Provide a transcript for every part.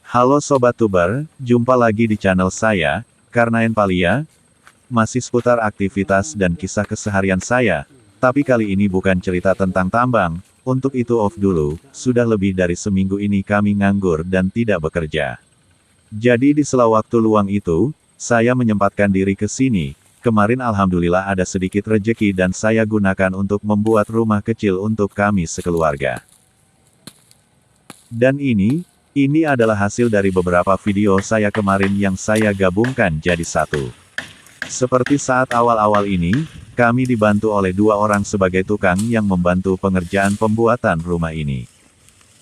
Halo Sobat Tuber, jumpa lagi di channel saya, Karnaen Palia, masih seputar aktivitas dan kisah keseharian saya, tapi kali ini bukan cerita tentang tambang, untuk itu off dulu, sudah lebih dari seminggu ini kami nganggur dan tidak bekerja. Jadi di sela waktu luang itu, saya menyempatkan diri ke sini, kemarin alhamdulillah ada sedikit rejeki dan saya gunakan untuk membuat rumah kecil untuk kami sekeluarga. Dan ini adalah hasil dari beberapa video saya kemarin yang saya gabungkan jadi satu. Seperti saat awal-awal ini, kami dibantu oleh dua orang sebagai tukang yang membantu pengerjaan pembuatan rumah ini.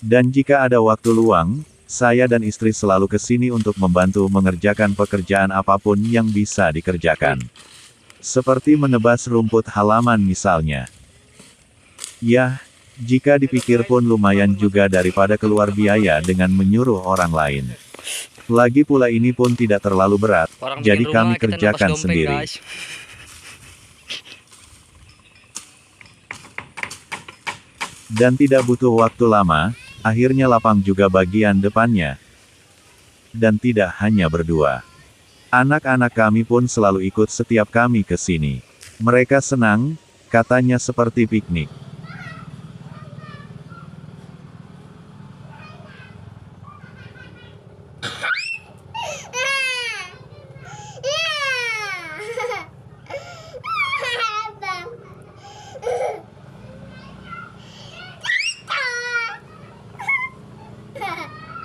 Dan jika ada waktu luang, saya dan istri selalu ke sini untuk membantu mengerjakan pekerjaan apapun yang bisa dikerjakan. Seperti menebas rumput halaman misalnya. Yah, jika dipikir pun lumayan juga daripada keluar biaya dengan menyuruh orang lain. Lagi pula ini pun tidak terlalu berat, Orang jadi bikin kami rumah, kita nebas kerjakan dompeng, sendiri. guys. Dan tidak butuh waktu lama, akhirnya lapang juga bagian depannya. Dan tidak hanya berdua. Anak-anak kami pun selalu ikut setiap kami ke sini. Mereka senang, katanya seperti piknik.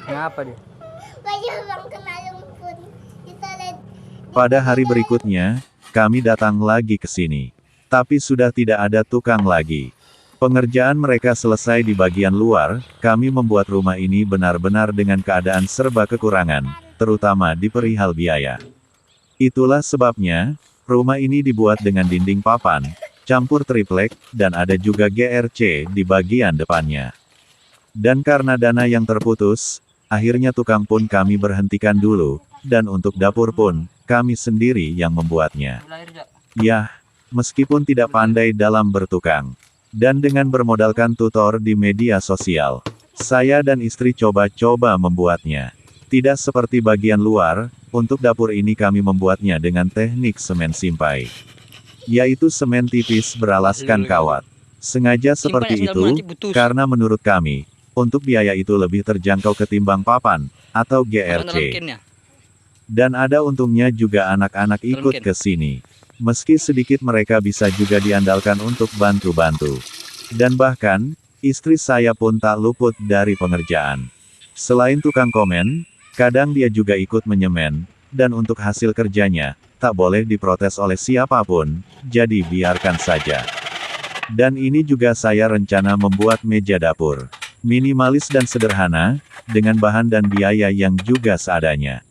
Ngapa dia? Pada hari berikutnya, kami datang lagi ke sini. Tapi sudah tidak ada tukang lagi. Pengerjaan mereka selesai di bagian luar, kami membuat rumah ini benar-benar dengan keadaan serba kekurangan, terutama di perihal biaya. Itulah sebabnya, rumah ini dibuat dengan dinding papan, campur triplek, dan ada juga GRC di bagian depannya. Dan karena dana yang terputus, akhirnya tukang pun kami berhentikan dulu, dan untuk dapur pun, kami sendiri yang membuatnya. Yah, meskipun tidak pandai dalam bertukang. Dan dengan bermodalkan tutor di media sosial, saya dan istri coba-coba membuatnya. Tidak seperti bagian luar, untuk dapur ini kami membuatnya dengan teknik semen simpai. Yaitu semen tipis beralaskan kawat. Sengaja seperti itu, karena menurut kami, untuk biaya itu lebih terjangkau ketimbang papan, atau GRC. Dan ada untungnya juga anak-anak ikut ke sini. Meski sedikit mereka bisa juga diandalkan untuk bantu-bantu. Dan bahkan, istri saya pun tak luput dari pengerjaan. Selain tukang komen, kadang dia juga ikut menyemen, dan untuk hasil kerjanya, tak boleh diprotes oleh siapapun, jadi biarkan saja. Dan ini juga saya rencana membuat meja dapur. Minimalis dan sederhana, dengan bahan dan biaya yang juga seadanya.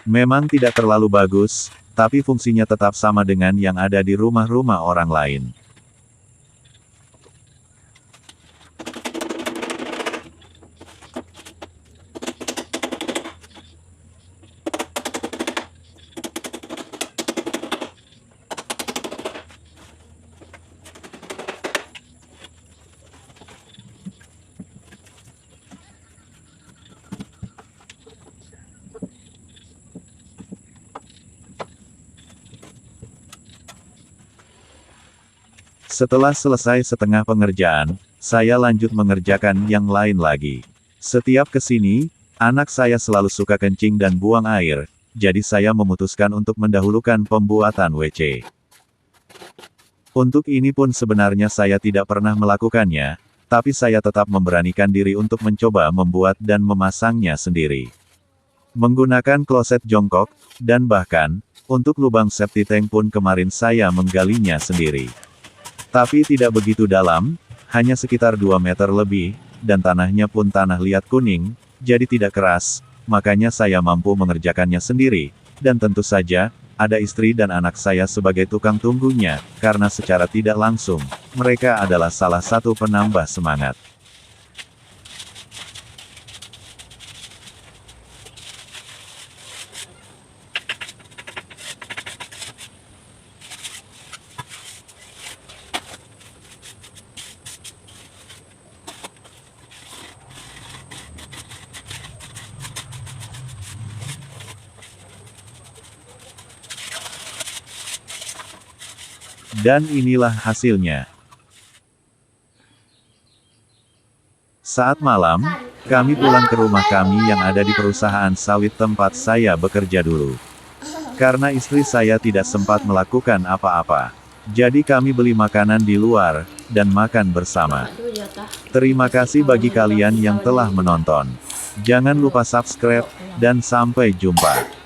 Memang tidak terlalu bagus, tapi fungsinya tetap sama dengan yang ada di rumah-rumah orang lain. Setelah selesai setengah pengerjaan, saya lanjut mengerjakan yang lain lagi. Setiap kesini, anak saya selalu suka kencing dan buang air, jadi saya memutuskan untuk mendahulukan pembuatan WC. Untuk ini pun sebenarnya saya tidak pernah melakukannya, tapi saya tetap memberanikan diri untuk mencoba membuat dan memasangnya sendiri. Menggunakan kloset jongkok, dan bahkan, untuk lubang septic tank pun kemarin saya menggalinya sendiri. Tapi tidak begitu dalam, hanya sekitar 2 meter lebih, dan tanahnya pun tanah liat kuning, jadi tidak keras, makanya saya mampu mengerjakannya sendiri, dan tentu saja, ada istri dan anak saya sebagai tukang tunggunya, karena secara tidak langsung, mereka adalah salah satu penambah semangat. Dan inilah hasilnya. Saat malam, kami pulang ke rumah kami yang ada di perusahaan sawit tempat saya bekerja dulu. Karena istri saya tidak sempat melakukan apa-apa. Jadi kami beli makanan di luar, dan makan bersama. Terima kasih bagi kalian yang telah menonton. Jangan lupa subscribe, dan sampai jumpa.